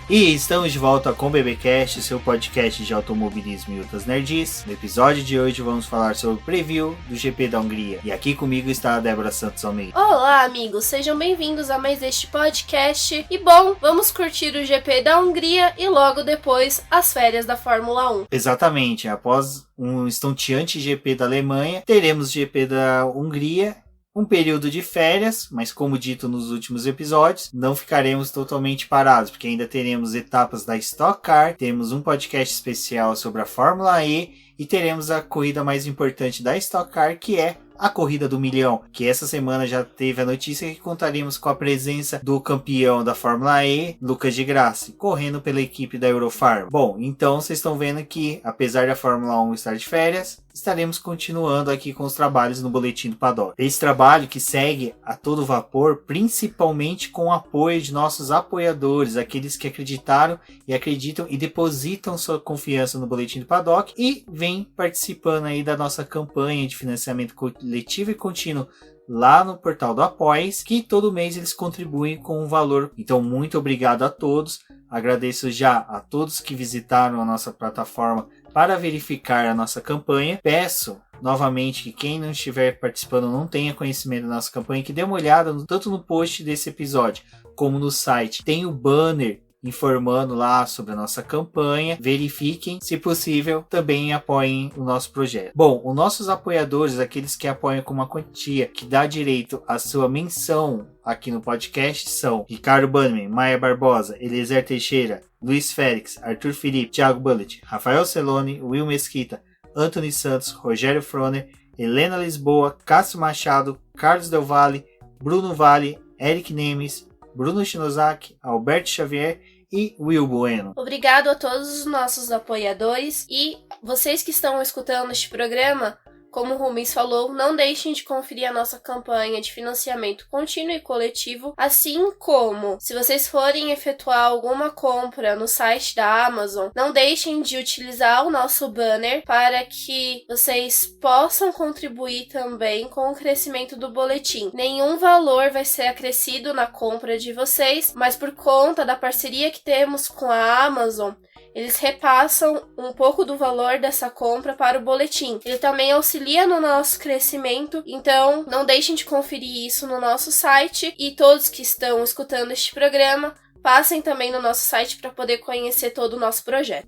E estamos de volta com o BBcast, seu podcast de automobilismo e outras nerds. No episódio de hoje vamos falar sobre o preview do GP da Hungria. E aqui comigo está a Débora Santos Almeida. Olá, amigos, sejam bem-vindos a mais este podcast. E bom, vamos curtir o GP da Hungria e logo depois as férias da Fórmula 1. Exatamente, após um estonteante GP da Alemanha, teremos GP da Hungria. Um período de férias, mas como dito nos últimos episódios, não ficaremos totalmente parados, porque ainda teremos etapas da Stock Car, teremos um podcast especial sobre a Fórmula E e teremos a corrida mais importante da Stock Car, que é a Corrida do Milhão, que essa semana já teve a notícia que contaríamos com a presença do campeão da Fórmula E, Lucas de Grassi, correndo pela equipe da Eurofarm. Bom, então vocês estão vendo que, apesar da Fórmula 1 estar de férias, estaremos continuando aqui com os trabalhos no Boletim do Paddock. Esse trabalho que segue a todo vapor, principalmente com o apoio de nossos apoiadores, aqueles que acreditaram e acreditam e depositam sua confiança no Boletim do Paddock e vem participando aí da nossa campanha de financiamento coletivo e contínuo lá no portal do Apoies, que todo mês eles contribuem com um valor. Então, muito obrigado a todos. Agradeço já a todos que visitaram a nossa plataforma para verificar a nossa campanha. Peço novamente que quem não estiver participando, não tenha conhecimento da nossa campanha, que dê uma olhada tanto no post desse episódio como no site. Tem o banner informando lá sobre a nossa campanha. Verifiquem, se possível, também apoiem o nosso projeto. Bom, os nossos apoiadores, aqueles que apoiam com uma quantia que dá direito à sua menção aqui no podcast, são Ricardo Bannerman, Maia Barbosa, Eliezer Teixeira, Luiz Félix, Arthur Felipe, Thiago Bullet, Rafael Celone, Will Mesquita, Anthony Santos, Rogério Froner, Helena Lisboa, Cássio Machado, Carlos Del Valle, Bruno Vale, Eric Nemes, Bruno Shinozaki, Alberto Xavier e Will Bueno. Obrigado a todos os nossos apoiadores e vocês que estão escutando este programa. Como o Rubens falou, não deixem de conferir a nossa campanha de financiamento contínuo e coletivo, assim como, se vocês forem efetuar alguma compra no site da Amazon, não deixem de utilizar o nosso banner para que vocês possam contribuir também com o crescimento do boletim. Nenhum valor vai ser acrescido na compra de vocês, mas por conta da parceria que temos com a Amazon, eles repassam um pouco do valor dessa compra para o boletim. Ele também auxilia no nosso crescimento, então não deixem de conferir isso no nosso site. E todos que estão escutando este programa, passem também no nosso site para poder conhecer todo o nosso projeto.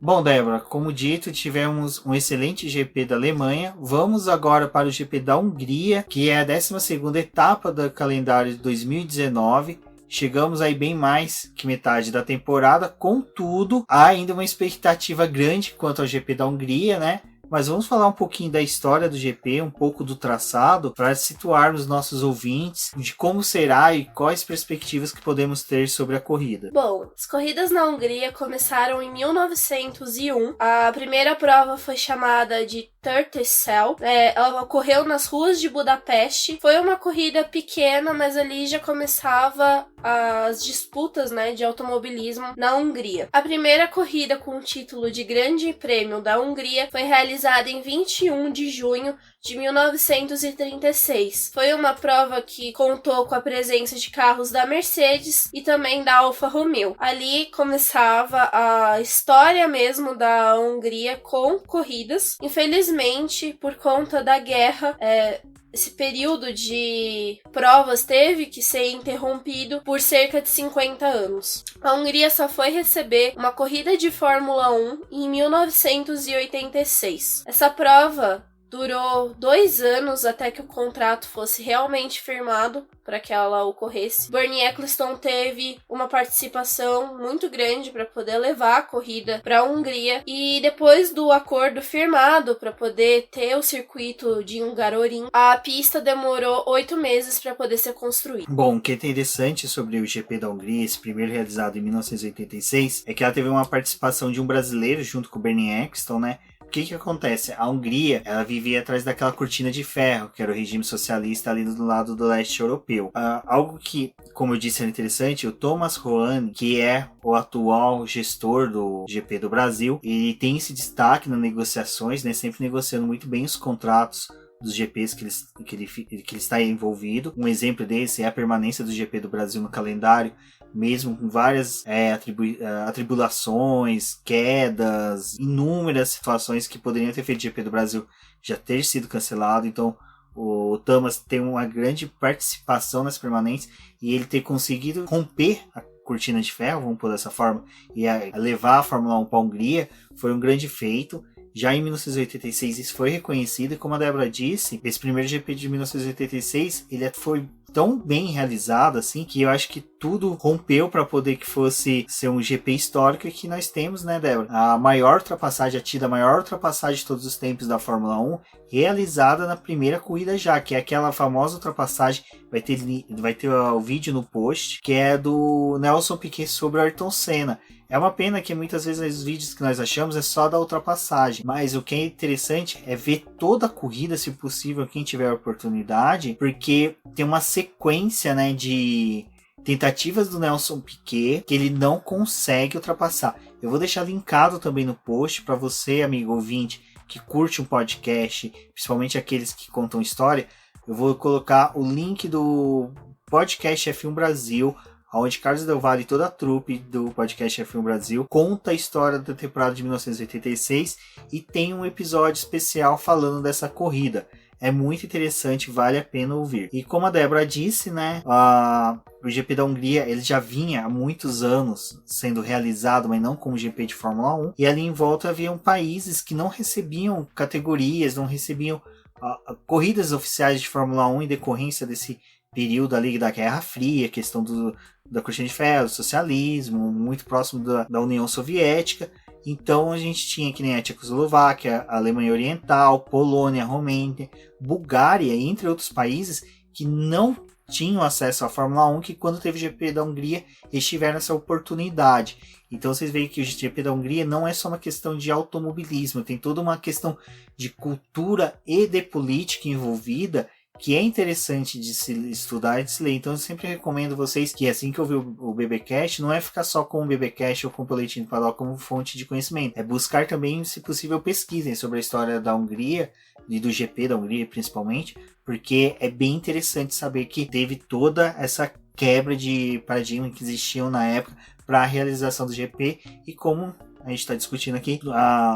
Bom, Débora, como dito, tivemos um excelente GP da Alemanha. Vamos agora para o GP da Hungria, que é a 12ª etapa do calendário de 2019. Chegamos aí bem mais que metade da temporada, contudo, há ainda uma expectativa grande quanto ao GP da Hungria, né? Mas vamos falar um pouquinho da história do GP, um pouco do traçado, para situarmos nossos ouvintes de como será e quais perspectivas que podemos ter sobre a corrida. Bom, as corridas na Hungria começaram em 1901. A primeira prova foi chamada de Turtlecell. Ela ocorreu nas ruas de Budapeste. Foi uma corrida pequena, mas ali já começava as disputas, né, de automobilismo na Hungria. A primeira corrida com o título de Grande Prêmio da Hungria foi realizada em 21 de junho de 1936. Foi uma prova que contou com a presença de carros da Mercedes e também da Alfa Romeo. Ali começava a história mesmo da Hungria com corridas. Infelizmente, por conta da guerra, esse período de provas teve que ser interrompido por cerca de 50 anos. A Hungria só foi receber uma corrida de Fórmula 1 em 1986. Essa prova durou 2 anos até que o contrato fosse realmente firmado para que ela ocorresse. Bernie Ecclestone teve uma participação muito grande para poder levar a corrida para a Hungria, e depois do acordo firmado para poder ter o circuito de Hungaroring, a pista demorou 8 meses para poder ser construída. Bom, o que é interessante sobre o GP da Hungria, esse primeiro realizado em 1986, é que ela teve uma participação de um brasileiro junto com o Bernie Ecclestone, né? O que acontece? A Hungria, ela vivia atrás daquela cortina de ferro, que era o regime socialista ali do lado do leste europeu. Algo que, como eu disse, era interessante, o Thomas Roane, que é o atual gestor do GP do Brasil, ele tem esse destaque nas negociações, né, sempre negociando muito bem os contratos dos GPs que ele está envolvido. Um exemplo desse é a permanência do GP do Brasil no calendário, mesmo com várias atribulações, quedas, inúmeras situações que poderiam ter feito o GP do Brasil já ter sido cancelado. Então o Thomas tem uma grande participação nas permanentes e ele ter conseguido romper a cortina de ferro, vamos pôr dessa forma, e levar a Fórmula 1 para a Hungria foi um grande feito. Já em 1986 isso foi reconhecido, e como a Débora disse, esse primeiro GP de 1986 ele foi tão bem realizado assim, que eu acho que tudo rompeu para poder que fosse ser um GP histórico que nós temos, né, Débora? A maior ultrapassagem, a maior ultrapassagem de todos os tempos da Fórmula 1, realizada na primeira corrida já, que é aquela famosa ultrapassagem, vai ter o vídeo no post, que é do Nelson Piquet sobre o Ayrton Senna. É uma pena que muitas vezes os vídeos que nós achamos é só da ultrapassagem, mas o que é interessante é ver toda a corrida, se possível, quem tiver a oportunidade, porque tem uma sequência, né, de tentativas do Nelson Piquet que ele não consegue ultrapassar. Eu vou deixar linkado também no post para você, amigo ouvinte, que curte um podcast, principalmente aqueles que contam história. Eu vou colocar o link do podcast F1 Brasil, onde Carlos Del Valle e toda a trupe do podcast F1 Brasil conta a história da temporada de 1986 e tem um episódio especial falando dessa corrida. É muito interessante, vale a pena ouvir. E como a Débora disse, né, o GP da Hungria ele já vinha há muitos anos sendo realizado, mas não como GP de Fórmula 1. E ali em volta haviam países que não recebiam categorias, não recebiam corridas oficiais de Fórmula 1 em decorrência desse período ali da Guerra Fria, questão da cortina de ferro, do socialismo, muito próximo da União Soviética. Então a gente tinha que nem a Tchecoslováquia, a Alemanha Oriental, Polônia, Romênia, Bulgária, entre outros países que não tinham acesso à Fórmula 1, que quando teve o GP da Hungria eles tiveram essa oportunidade. Então vocês veem que o GP da Hungria não é só uma questão de automobilismo, tem toda uma questão de cultura e de política envolvida, que é interessante de se estudar e de se ler. Então eu sempre recomendo vocês que assim que ouvir o BBcast, não é ficar só com o BBcast ou com o Boletim do Paddock como fonte de conhecimento, é buscar também, se possível, pesquisem sobre a história da Hungria e do GP da Hungria principalmente, porque é bem interessante saber que teve toda essa quebra de paradigma que existiam na época para a realização do GP e como a gente está discutindo aqui,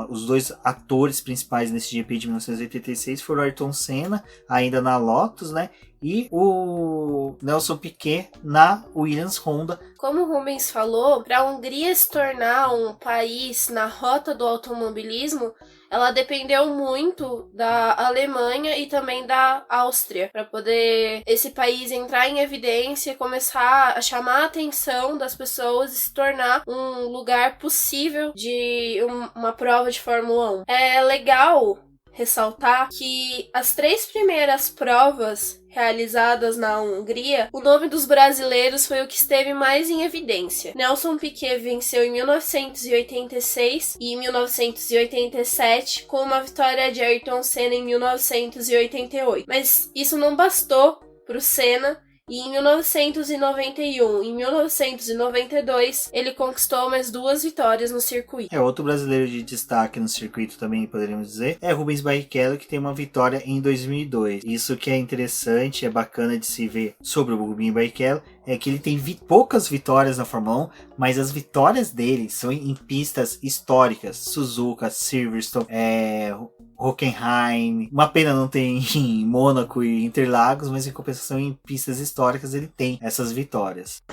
os dois atores principais nesse GP de 1986 foram o Ayrton Senna, ainda na Lotus, né? E o Nelson Piquet na Williams Honda. Como o Rubens falou, para a Hungria se tornar um país na rota do automobilismo, ela dependeu muito da Alemanha e também da Áustria, para poder esse país entrar em evidência e começar a chamar a atenção das pessoas e se tornar um lugar possível de uma prova de Fórmula 1. É legal ressaltar que as 3 primeiras provas realizadas na Hungria, o nome dos brasileiros foi o que esteve mais em evidência. Nelson Piquet venceu em 1986 e 1987, com uma vitória de Ayrton Senna em 1988. Mas isso não bastou para o Senna. E em 1991 e 1992, ele conquistou mais 2 vitórias no circuito. Outro brasileiro de destaque no circuito também, poderíamos dizer, é Rubens Barrichello, que tem uma vitória em 2002. Isso que é interessante, é bacana de se ver sobre o Rubens Barrichello, é que ele tem poucas vitórias na Fórmula 1, mas as vitórias dele são em pistas históricas. Suzuka, Silverstone, Hockenheim. Uma pena não ter em Mônaco e Interlagos, mas em compensação em pistas históricas ele tem essas vitórias.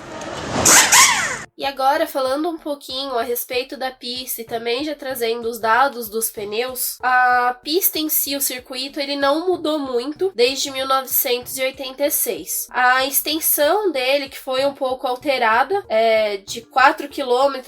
E agora, falando um pouquinho a respeito da pista e também já trazendo os dados dos pneus, a pista em si, o circuito, ele não mudou muito desde 1986. A extensão dele, que foi um pouco alterada, de 4 km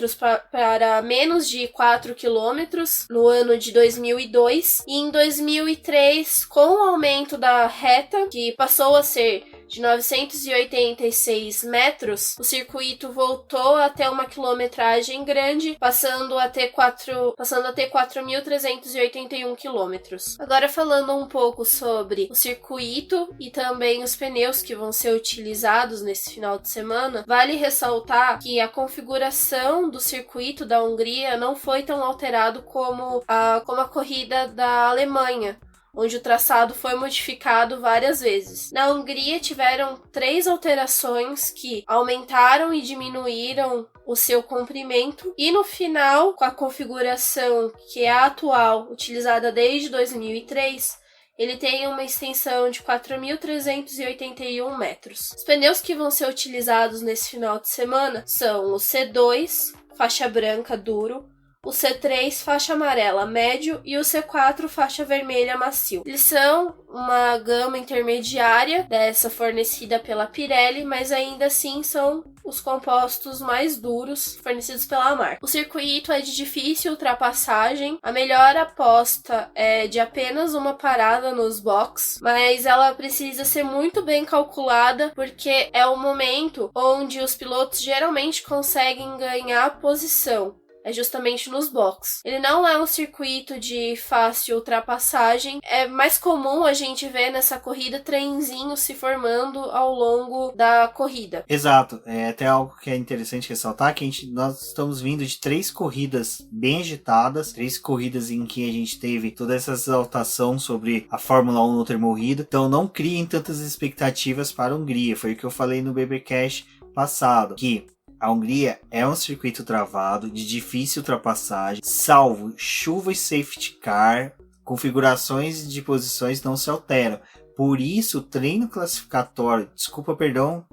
para menos de 4 km no ano de 2002. E em 2003, com o aumento da reta, que passou a ser de 986 metros, o circuito voltou a ter uma quilometragem grande, passando a ter 4.381 quilômetros. Agora falando um pouco sobre o circuito e também os pneus que vão ser utilizados nesse final de semana, vale ressaltar que a configuração do circuito da Hungria não foi tão alterado como a corrida da Alemanha. onde o traçado foi modificado várias vezes. Na Hungria tiveram 3 alterações que aumentaram e diminuíram o seu comprimento, e no final, com a configuração que é a atual, utilizada desde 2003, ele tem uma extensão de 4.381 metros. Os pneus que vão ser utilizados nesse final de semana são o C2, faixa branca duro, o C3, faixa amarela médio, e o C4, faixa vermelha macio. Eles são uma gama intermediária dessa fornecida pela Pirelli, mas ainda assim são os compostos mais duros fornecidos pela marca. O circuito é de difícil ultrapassagem, a melhor aposta é de apenas uma parada nos boxes, mas ela precisa ser muito bem calculada, porque é o momento onde os pilotos geralmente conseguem ganhar posição. É justamente nos boxes. Ele não é um circuito de fácil ultrapassagem. É mais comum a gente ver nessa corrida trenzinhos se formando ao longo da corrida. Exato. É até algo que é interessante ressaltar, que nós estamos vindo de 3 corridas bem agitadas, 3 corridas em que a gente teve toda essa exaltação sobre a Fórmula 1 não ter morrido. Então não criem tantas expectativas para a Hungria. Foi o que eu falei no BBcast passado, que a Hungria é um circuito travado, de difícil ultrapassagem, salvo chuva e safety car, configurações de posições não se alteram. Por isso, o treino classificatório,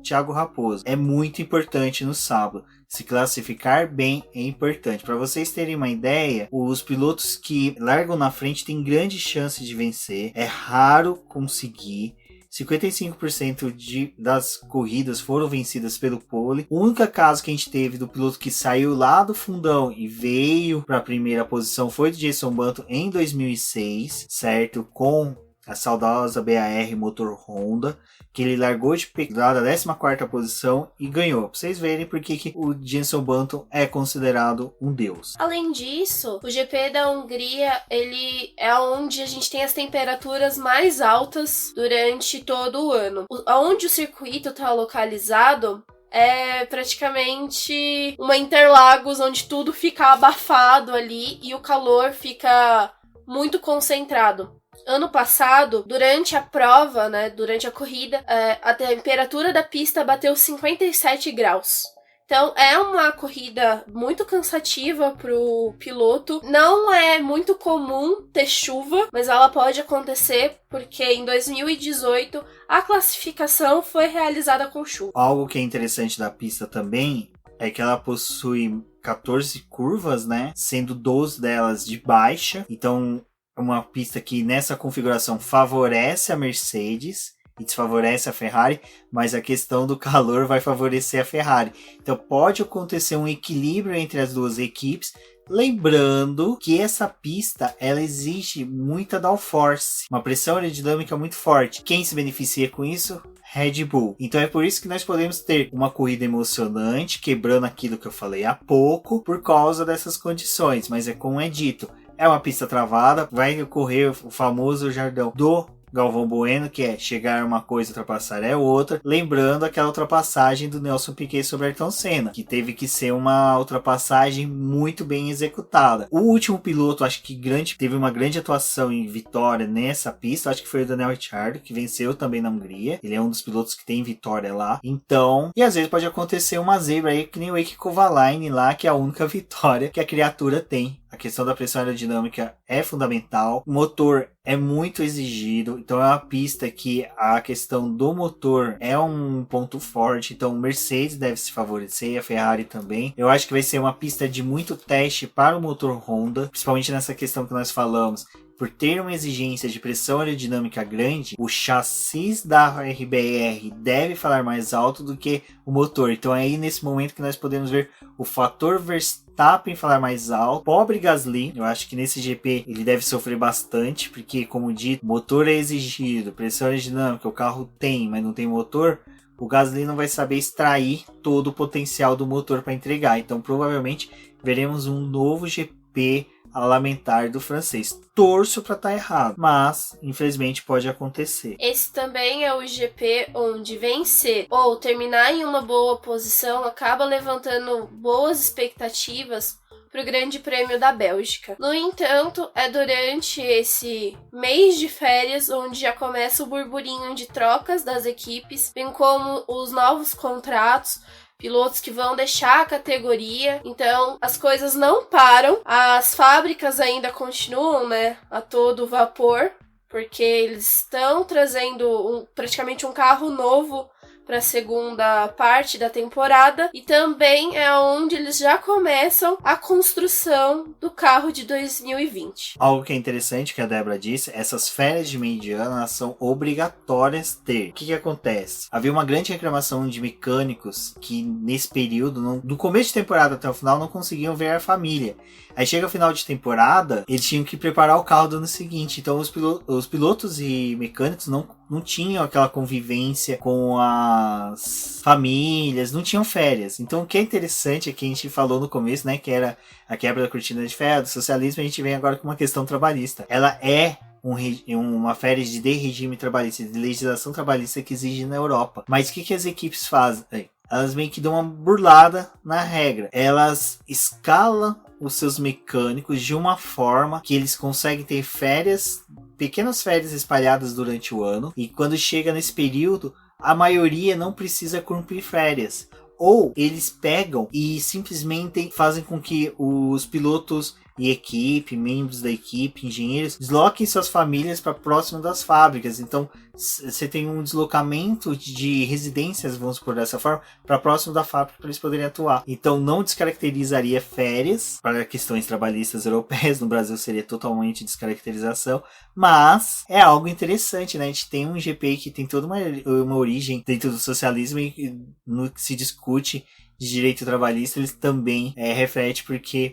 Thiago Raposo, é muito importante no sábado. Se classificar bem é importante. Para vocês terem uma ideia, os pilotos que largam na frente têm grande chance de vencer. É raro conseguir. 55% das corridas foram vencidas pelo pole. O único caso que a gente teve do piloto que saiu lá do fundão e veio para a primeira posição foi do Jenson Button em 2006, certo? Com a saudosa BAR motor Honda, que ele largou de lá da 14ª posição e ganhou. Pra vocês verem porque que o Jenson Button é considerado um deus. Além disso, o GP da Hungria, ele é onde a gente tem as temperaturas mais altas durante todo o ano. Onde o circuito está localizado é praticamente uma Interlagos, onde tudo fica abafado ali e o calor fica muito concentrado. Ano passado, durante a prova, durante a corrida, a temperatura da pista bateu 57 graus. Então, é uma corrida muito cansativa pro piloto. Não é muito comum ter chuva, mas ela pode acontecer porque em 2018 a classificação foi realizada com chuva. Algo que é interessante da pista também é que ela possui 14 curvas, sendo 12 delas de baixa. Então, uma pista que nessa configuração favorece a Mercedes e desfavorece a Ferrari, mas a questão do calor vai favorecer a Ferrari. Então pode acontecer um equilíbrio entre as duas equipes, lembrando que essa pista ela exige muita downforce, uma pressão aerodinâmica muito forte. Quem se beneficia com isso? Red Bull. Então é por isso que nós podemos ter uma corrida emocionante, quebrando aquilo que eu falei há pouco, por causa dessas condições, mas é como é dito, é uma pista travada, vai ocorrer o famoso jargão do Galvão Bueno, que é chegar uma coisa e ultrapassar é outra. Lembrando aquela ultrapassagem do Nelson Piquet sobre Ayrton Senna, que teve que ser uma ultrapassagem muito bem executada. O último piloto, acho que teve uma grande atuação em vitória nessa pista, acho que foi o Daniel Ricciardo, que venceu também na Hungria. Ele é um dos pilotos que tem vitória lá. Então, e às vezes pode acontecer uma zebra aí, que nem o Eike Kovalainen lá, que é a única vitória que a criatura tem. A questão da pressão aerodinâmica é fundamental. O motor é muito exigido. Então é uma pista que a questão do motor é um ponto forte. Então o Mercedes deve se favorecer, a Ferrari também. Eu acho que vai ser uma pista de muito teste para o motor Honda, principalmente nessa questão que nós falamos. Por ter uma exigência de pressão aerodinâmica grande, o chassi da RBR deve falar mais alto do que o motor. Então é aí nesse momento que nós podemos ver o fator Verstappen falar mais alto. Pobre Gasly, eu acho que nesse GP ele deve sofrer bastante, porque como dito, motor é exigido, pressão aerodinâmica, o carro tem, mas não tem motor. O Gasly não vai saber extrair todo o potencial do motor para entregar. Então provavelmente veremos um novo GP a lamentar do francês. Torço para estar errado, mas infelizmente pode acontecer. Esse também é o GP onde vencer ou terminar em uma boa posição acaba levantando boas expectativas, para o Grande Prêmio da Bélgica. No entanto, é durante esse mês de férias onde já começa o burburinho de trocas das equipes, bem como os novos contratos, pilotos que vão deixar a categoria. Então, as coisas não param, as fábricas ainda continuam, né, a todo vapor, porque eles estão trazendo praticamente um carro novo para a segunda parte da temporada, e também é onde eles já começam a construção do carro de 2020. Algo que é interessante que a Débora disse, essas férias de meio de ano elas são obrigatórias ter. O que acontece? Havia uma grande reclamação de mecânicos que nesse período, do começo de temporada até o final, não conseguiam ver a família. Aí chega o final de temporada, eles tinham que preparar o carro do ano seguinte. Então os pilotos e mecânicos não tinham aquela convivência com as famílias, não tinham férias. Então o que é interessante é que a gente falou no começo, né, que era a quebra da cortina de ferro, do socialismo, a gente vem agora com uma questão trabalhista. Ela é uma férias de regime trabalhista, de legislação trabalhista que exige na Europa. Mas o que as equipes fazem? Elas meio que dão uma burlada na regra. Elas escalam os seus mecânicos de uma forma que eles conseguem ter férias, pequenas férias espalhadas durante o ano, e quando chega nesse período, a maioria não precisa cumprir férias. Ou eles pegam e simplesmente fazem com que os pilotos e equipe, membros da equipe, engenheiros, desloquem suas famílias para próximo das fábricas. Então, você tem um deslocamento de residências, vamos por dessa forma, para próximo da fábrica para eles poderem atuar. Então, não descaracterizaria férias para questões trabalhistas europeias. No Brasil seria totalmente descaracterização, mas é algo interessante, né? A gente tem um GP que tem toda uma origem dentro do socialismo e no que se discute de direito trabalhista, eles também reflete porque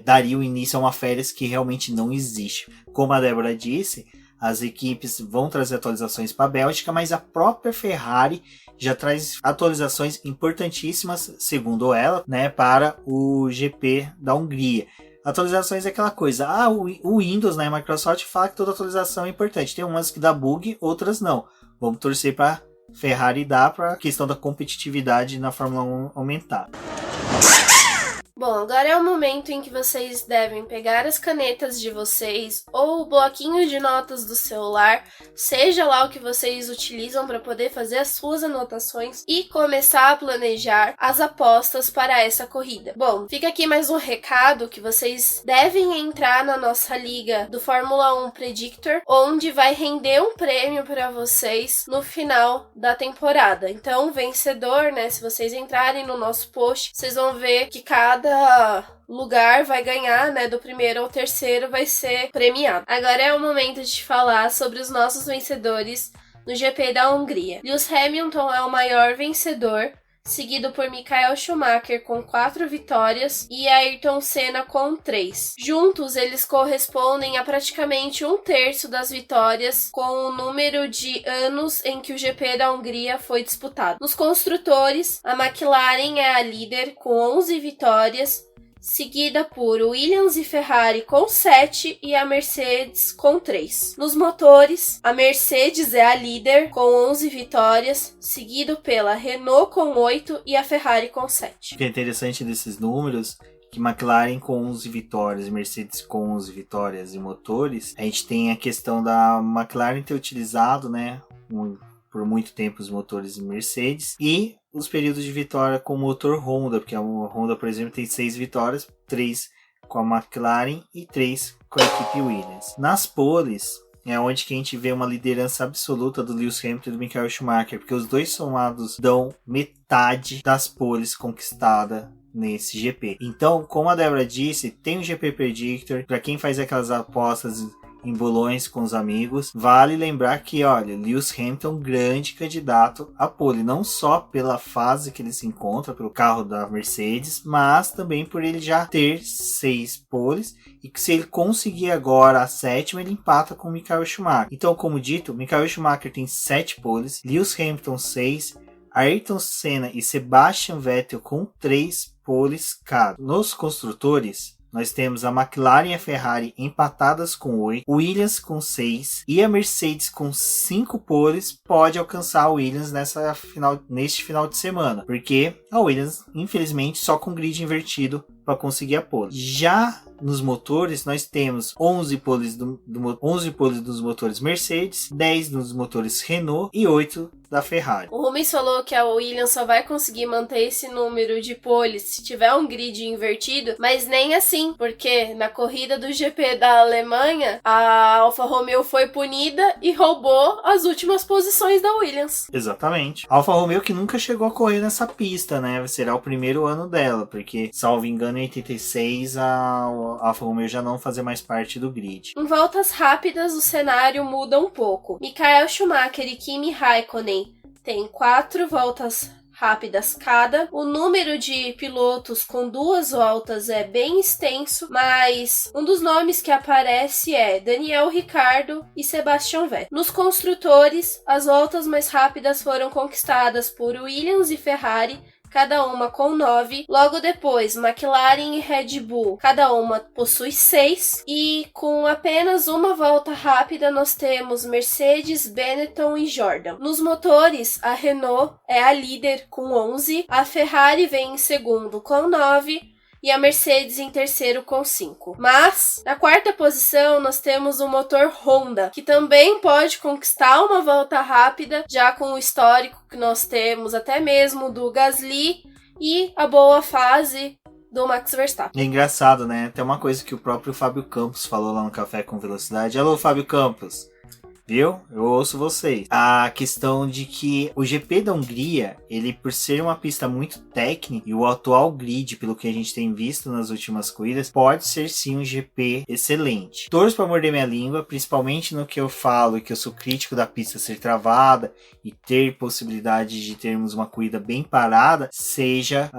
daria o início a uma férias que realmente não existe. Como a Débora disse, as equipes vão trazer atualizações para a Bélgica, mas a própria Ferrari já traz atualizações importantíssimas, segundo ela, né, para o GP da Hungria. Atualizações é aquela coisa, o Windows, né, a Microsoft fala que toda atualização é importante, tem umas que dá bug, outras não. Vamos torcer para Ferrari dá para a questão da competitividade na Fórmula 1 aumentar. Bom, agora é o momento em que vocês devem pegar as canetas de vocês ou o bloquinho de notas do celular, seja lá o que vocês utilizam para poder fazer as suas anotações e começar a planejar as apostas para essa corrida. Bom, fica aqui mais um recado que vocês devem entrar na nossa liga do Fórmula 1 Predictor, onde vai render um prêmio para vocês no final da temporada. Então, vencedor, né, se vocês entrarem no nosso post, vocês vão ver que cada lugar vai ganhar, né, do primeiro ao terceiro vai ser premiado. Agora é o momento de falar sobre os nossos vencedores no GP da Hungria. Lewis Hamilton é o maior vencedor, seguido por Michael Schumacher com 4 vitórias e Ayrton Senna com 3. Juntos, eles correspondem a praticamente 1/3 das vitórias com o número de anos em que o GP da Hungria foi disputado. Nos construtores, a McLaren é a líder com 11 vitórias, seguida por Williams e Ferrari com 7 e a Mercedes com 3. Nos motores, a Mercedes é a líder com 11 vitórias, seguido pela Renault com 8 e a Ferrari com 7. O que é interessante desses números que McLaren com 11 vitórias, Mercedes com 11 vitórias e motores, a gente tem a questão da McLaren ter utilizado, né, por muito tempo os motores Mercedes e os períodos de vitória com o motor Honda, porque a Honda, por exemplo, tem 6 vitórias, 3 com a McLaren e 3 com a equipe Williams. Nas poles, é onde que a gente vê uma liderança absoluta do Lewis Hamilton e do Michael Schumacher, porque os dois somados dão metade das poles conquistadas nesse GP. Então, como a Débora disse, tem o GP Predictor, para quem faz aquelas apostas em bolões com os amigos, vale lembrar que, olha, Lewis Hamilton, grande candidato a pole, não só pela fase que ele se encontra, pelo carro da Mercedes, mas também por ele já ter 6 poles, e que se ele conseguir agora a 7ª, ele empata com o Michael Schumacher. Então, como dito, Michael Schumacher tem 7 poles, Lewis Hamilton 6, Ayrton Senna e Sebastian Vettel com 3 poles cada. Nos construtores, nós temos a McLaren e a Ferrari empatadas com 8, Williams com 6 e a Mercedes com 5 poles pode alcançar a Williams neste final de semana, porque a Williams, infelizmente, só com grid invertido para conseguir a pole. Já nos motores, nós temos 11 poles dos motores Mercedes, 10 dos motores Renault e 8 da Ferrari. O Rubens falou que a Williams só vai conseguir manter esse número de poles se tiver um grid invertido, mas nem assim, porque na corrida do GP da Alemanha, a Alfa Romeo foi punida e roubou as últimas posições da Williams. Exatamente. A Alfa Romeo que nunca chegou a correr nessa pista, né? Será o primeiro ano dela, porque, salvo engano, em 86 a Alfa Romeo já não fazia mais parte do grid. Em voltas rápidas, o cenário muda um pouco. Michael Schumacher e Kimi Raikkonen têm 4 voltas rápidas cada. O número de pilotos com 2 voltas é bem extenso, mas um dos nomes que aparece é Daniel Ricciardo e Sebastian Vettel. Nos construtores, as voltas mais rápidas foram conquistadas por Williams e Ferrari, cada uma com 9. Logo depois, McLaren e Red Bull, cada uma possui 6. E com apenas uma volta rápida, nós temos Mercedes, Benetton e Jordan. Nos motores, a Renault é a líder com 11. A Ferrari vem em segundo com 9. E a Mercedes em terceiro com 5. Mas, na quarta posição, nós temos o motor Honda, que também pode conquistar uma volta rápida, já com o histórico que nós temos, até mesmo do Gasly e a boa fase do Max Verstappen. É engraçado, né? Tem uma coisa que o próprio Fábio Campos falou lá no Café com Velocidade. Alô, Fábio Campos! Viu? Eu ouço vocês. A questão de que o GP da Hungria, ele por ser uma pista muito técnica, e o atual grid, pelo que a gente tem visto nas últimas corridas, pode ser sim um GP excelente. Torço para morder minha língua, principalmente no que eu falo, que eu sou crítico da pista ser travada e ter possibilidade de termos uma corrida bem parada, seja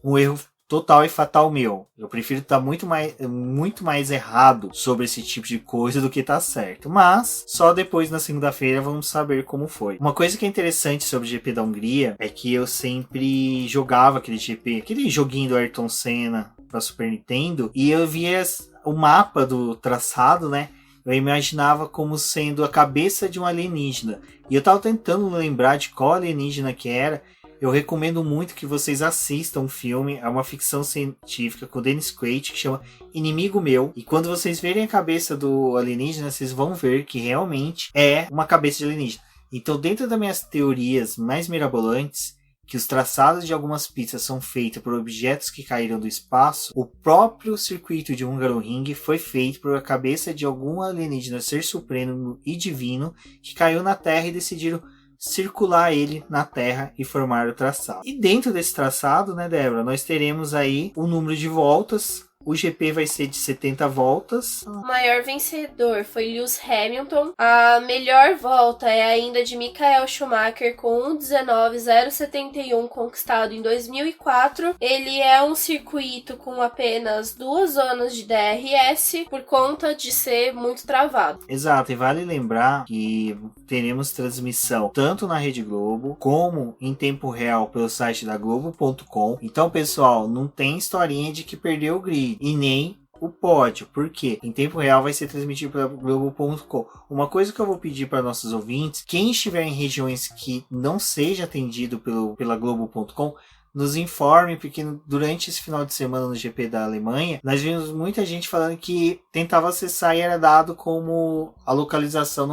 um erro total e fatal meu. Eu prefiro estar muito mais errado sobre esse tipo de coisa do que estar certo. Mas, só depois na segunda-feira vamos saber como foi. Uma coisa que é interessante sobre o GP da Hungria é que eu sempre jogava aquele joguinho do Ayrton Senna para Super Nintendo, e eu via o mapa do traçado, né? Eu imaginava como sendo a cabeça de um alienígena. E eu tava tentando lembrar de qual alienígena que era. Eu recomendo muito que vocês assistam um filme, é uma ficção científica com Dennis Quaid, que chama Inimigo Meu. E quando vocês verem a cabeça do alienígena, vocês vão ver que realmente é uma cabeça de alienígena. Então, dentro das minhas teorias mais mirabolantes, que os traçados de algumas pistas são feitos por objetos que caíram do espaço, o próprio circuito de Hungaroring foi feito por a cabeça de algum alienígena ser supremo e divino que caiu na Terra e decidiram circular ele na Terra e formar o traçado. E dentro desse traçado, né, Débora, nós teremos aí o número de voltas. O GP vai ser de 70 voltas. O maior vencedor foi Lewis Hamilton. A melhor volta é ainda de Michael Schumacher com 1:19.071 conquistado em 2004. Ele é um circuito com apenas 2 zonas de DRS por conta de ser muito travado. Exato, e vale lembrar que teremos transmissão tanto na Rede Globo como em tempo real pelo site da Globo.com. Então, pessoal, não tem historinha de que perdeu o grid e nem o pódio, porque em tempo real vai ser transmitido pela Globo.com. Uma coisa que eu vou pedir para nossos ouvintes, quem estiver em regiões que não seja atendido pela Globo.com, nos informe, porque durante esse final de semana no GP da Alemanha, nós vimos muita gente falando que tentava acessar e era dado como a localização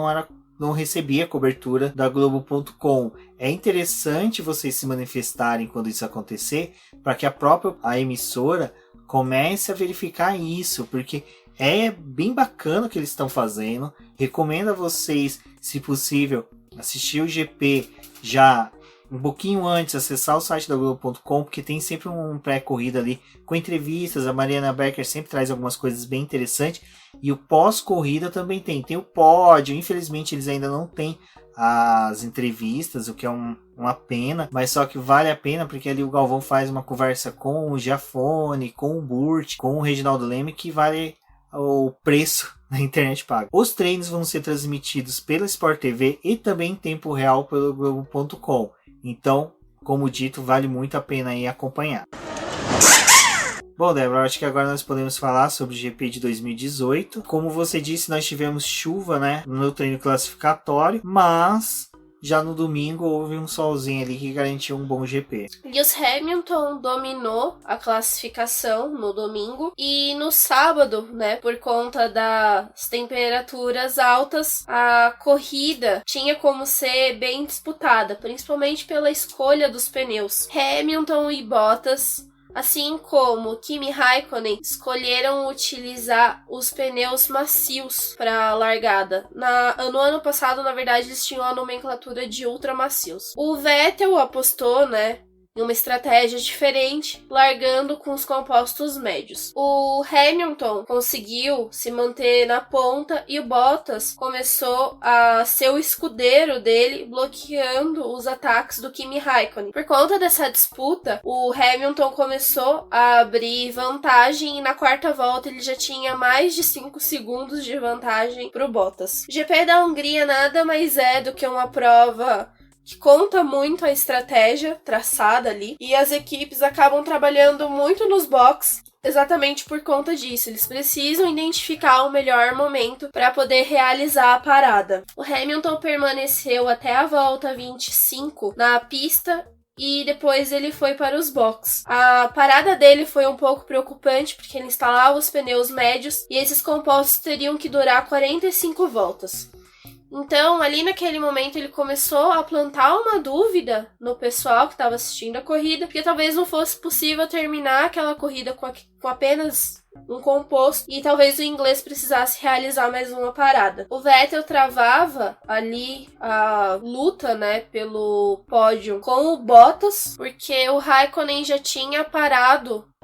não recebia cobertura da Globo.com. É interessante vocês se manifestarem quando isso acontecer, para que a emissora comece a verificar isso, porque é bem bacana o que eles estão fazendo. Recomendo a vocês, se possível, assistir o GP já um pouquinho antes, acessar o site da Globo.com, porque tem sempre um pré-corrida ali com entrevistas. A Mariana Becker sempre traz algumas coisas bem interessantes, e o pós-corrida também tem o pódio. Infelizmente eles ainda não têm as entrevistas, o que é uma pena, mas só que vale a pena, porque ali o Galvão faz uma conversa com o Giafone, com o Burt, com o Reginaldo Leme, que vale o preço na internet paga. Os treinos vão ser transmitidos pela Sport TV e também em tempo real pelo Globo.com. Então, como dito, vale muito a pena aí acompanhar. Bom, Débora, acho que agora nós podemos falar sobre o GP de 2018. Como você disse, nós tivemos chuva, né, no treino classificatório, mas já no domingo houve um solzinho ali que garantiu um bom GP. Lewis Hamilton dominou a classificação no domingo e no sábado, né, por conta das temperaturas altas, a corrida tinha como ser bem disputada, principalmente pela escolha dos pneus. Hamilton e Bottas, assim como Kimi Raikkonen, escolheram utilizar os pneus macios para a largada. No ano passado, na verdade, eles tinham a nomenclatura de ultra macios. O Vettel apostou, né, em uma estratégia diferente, largando com os compostos médios. O Hamilton conseguiu se manter na ponta e o Bottas começou a ser o escudeiro dele, bloqueando os ataques do Kimi Raikkonen. Por conta dessa disputa, o Hamilton começou a abrir vantagem e na quarta volta ele já tinha mais de 5 segundos de vantagem para o Bottas. O GP da Hungria nada mais é do que uma prova que conta muito a estratégia traçada ali, e as equipes acabam trabalhando muito nos boxes exatamente por conta disso. Eles precisam identificar o melhor momento para poder realizar a parada. O Hamilton permaneceu até a volta 25 na pista e depois ele foi para os boxes. A parada dele foi um pouco preocupante porque ele instalava os pneus médios e esses compostos teriam que durar 45 voltas. Então, ali naquele momento, ele começou a plantar uma dúvida no pessoal que estava assistindo a corrida, porque talvez não fosse possível terminar aquela corrida com apenas um composto e talvez o inglês precisasse realizar mais uma parada. O Vettel travava ali a luta, né, pelo pódio com o Bottas, porque o Raikkonen já tinha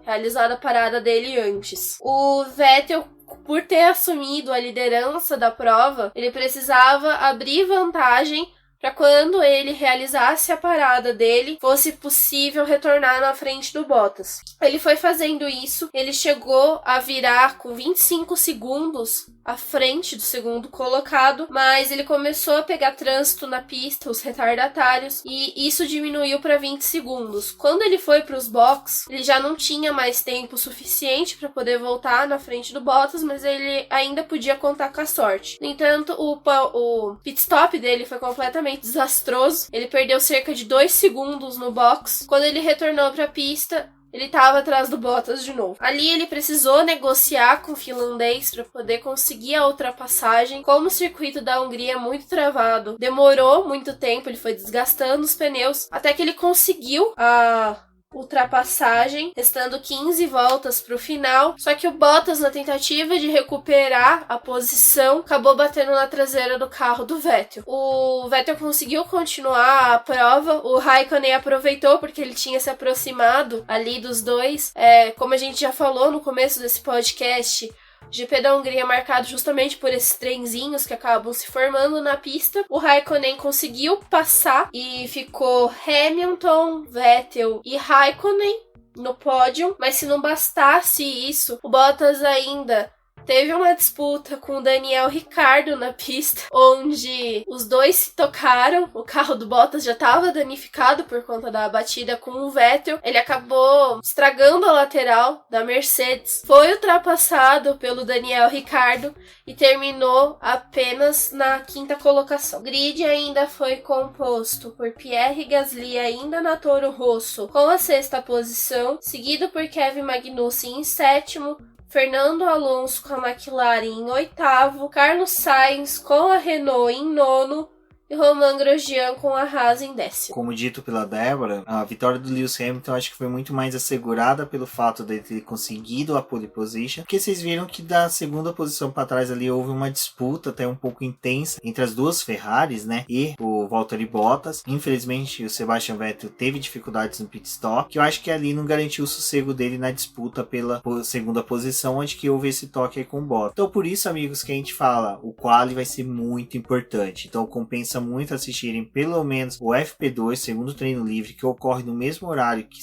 realizado a parada dele antes. O Vettel, por ter assumido a liderança da prova, ele precisava abrir vantagem para quando ele realizasse a parada dele, fosse possível retornar na frente do Bottas. Ele foi fazendo isso, ele chegou a virar com 25 segundos à frente do segundo colocado, mas ele começou a pegar trânsito na pista, os retardatários, e isso diminuiu para 20 segundos. Quando ele foi para os boxes, ele já não tinha mais tempo suficiente para poder voltar na frente do Bottas, mas ele ainda podia contar com a sorte. No entanto, o pit stop dele foi completamente desastroso. Ele perdeu cerca de 2 segundos no box. Quando ele retornou para a pista, ele estava atrás do Bottas de novo. Ali ele precisou negociar com o finlandês para poder conseguir a ultrapassagem. Como o circuito da Hungria é muito travado, demorou muito tempo, ele foi desgastando os pneus, até que ele conseguiu a ultrapassagem, restando 15 voltas para o final. Só que o Bottas, na tentativa de recuperar a posição, acabou batendo na traseira do carro do Vettel. O Vettel conseguiu continuar a prova, o Raikkonen aproveitou porque ele tinha se aproximado ali dos dois. Como a gente já falou no começo desse podcast, o GP da Hungria é marcado justamente por esses trenzinhos que acabam se formando na pista. O Raikkonen conseguiu passar e ficou Hamilton, Vettel e Raikkonen no pódio. Mas se não bastasse isso, o Bottas ainda teve uma disputa com o Daniel Ricciardo na pista, onde os dois se tocaram. O carro do Bottas já estava danificado por conta da batida com o Vettel. Ele acabou estragando a lateral da Mercedes, foi ultrapassado pelo Daniel Ricciardo e terminou apenas na 5ª colocação. O grid ainda foi composto por Pierre Gasly, ainda na Toro Rosso, com a 6ª posição, seguido por Kevin Magnussen em 7º, Fernando Alonso com a McLaren em 8º, Carlos Sainz com a Renault em 9º e Romain Grosjean com a Haas em 10º. Como dito pela Débora, a vitória do Lewis Hamilton acho que foi muito mais assegurada pelo fato de ele ter conseguido a pole position, porque vocês viram que da 2ª posição para trás ali houve uma disputa até um pouco intensa entre as duas Ferraris, né, e o Valtteri Bottas. Infelizmente o Sebastian Vettel teve dificuldades no pit stop, que eu acho que ali não garantiu o sossego dele na disputa pela 2ª posição, onde que houve esse toque aí com o Bottas. Então por isso, amigos, que a gente fala, o quali vai ser muito importante, então compensa muito assistirem pelo menos o FP2, segundo treino livre, que ocorre no mesmo horário que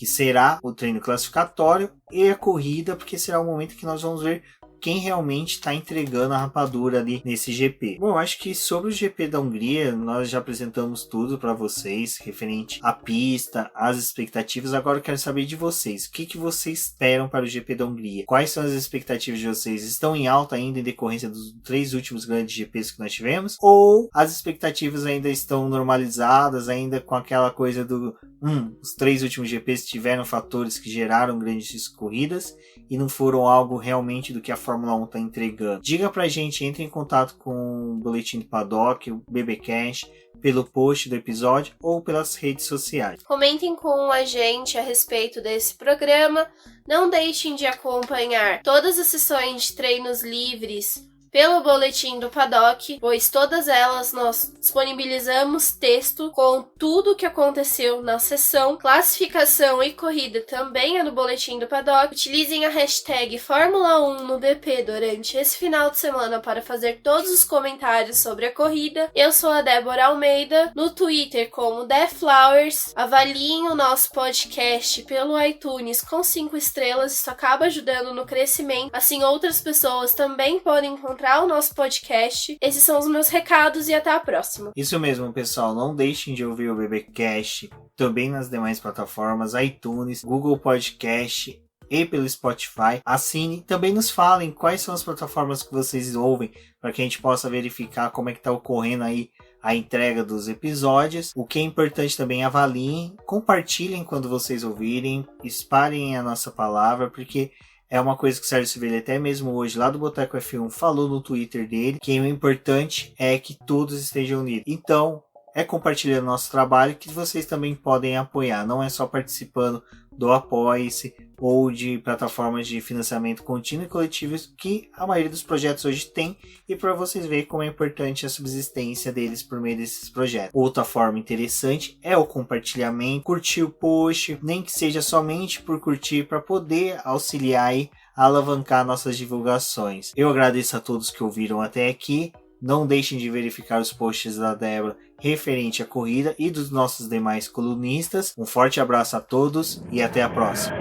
será o treino classificatório, e a corrida, porque será o momento que nós vamos ver quem realmente está entregando a rapadura ali nesse GP. Bom, acho que sobre o GP da Hungria, nós já apresentamos tudo para vocês, referente à pista, às expectativas. Agora eu quero saber de vocês, o que vocês esperam para o GP da Hungria? Quais são as expectativas de vocês? Estão em alta ainda em decorrência dos 3 últimos grandes GPs que nós tivemos? Ou as expectativas ainda estão normalizadas, ainda com aquela coisa do os 3 últimos GPs tiveram fatores que geraram grandes corridas e não foram algo realmente do que a Fórmula 1 está entregando? Diga pra gente, entre em contato com o Boletim do Paddock, o BBcast, pelo post do episódio ou pelas redes sociais. Comentem com a gente a respeito desse programa. Não deixem de acompanhar todas as sessões de treinos livres pelo Boletim do Paddock, pois todas elas nós disponibilizamos texto com tudo o que aconteceu na sessão. Classificação e corrida também é no Boletim do Paddock. Utilizem a hashtag Fórmula 1 no BP durante esse final de semana para fazer todos os comentários sobre a corrida. Eu sou a Débora Almeida, no Twitter como TheFlowers. Avaliem o nosso podcast pelo iTunes com 5 estrelas, isso acaba ajudando no crescimento. Assim, outras pessoas também podem encontrar o nosso podcast. Esses são os meus recados e até a próxima. Isso mesmo, pessoal. Não deixem de ouvir o BBcast também nas demais plataformas, iTunes, Google Podcast e pelo Spotify. Assine. Também nos falem quais são as plataformas que vocês ouvem, para que a gente possa verificar como é que está ocorrendo aí a entrega dos episódios. O que é importante também, avaliem, compartilhem quando vocês ouvirem, espalhem a nossa palavra, porque é uma coisa que o Sérgio Civelli até mesmo hoje lá do Boteco F1 falou no Twitter dele, que o importante é que todos estejam unidos. Então, é compartilhando nosso trabalho que vocês também podem apoiar. Não é só participando do Apoie-se ou de plataformas de financiamento contínuo e coletivos que a maioria dos projetos hoje tem, e para vocês verem como é importante a subsistência deles por meio desses projetos. Outra forma interessante é o compartilhamento, curtir o post, nem que seja somente por curtir, para poder auxiliar aí a alavancar nossas divulgações. Eu agradeço a todos que ouviram até aqui. Não deixem de verificar os posts da Débora referente à corrida e dos nossos demais colunistas. Um forte abraço a todos e até a próxima.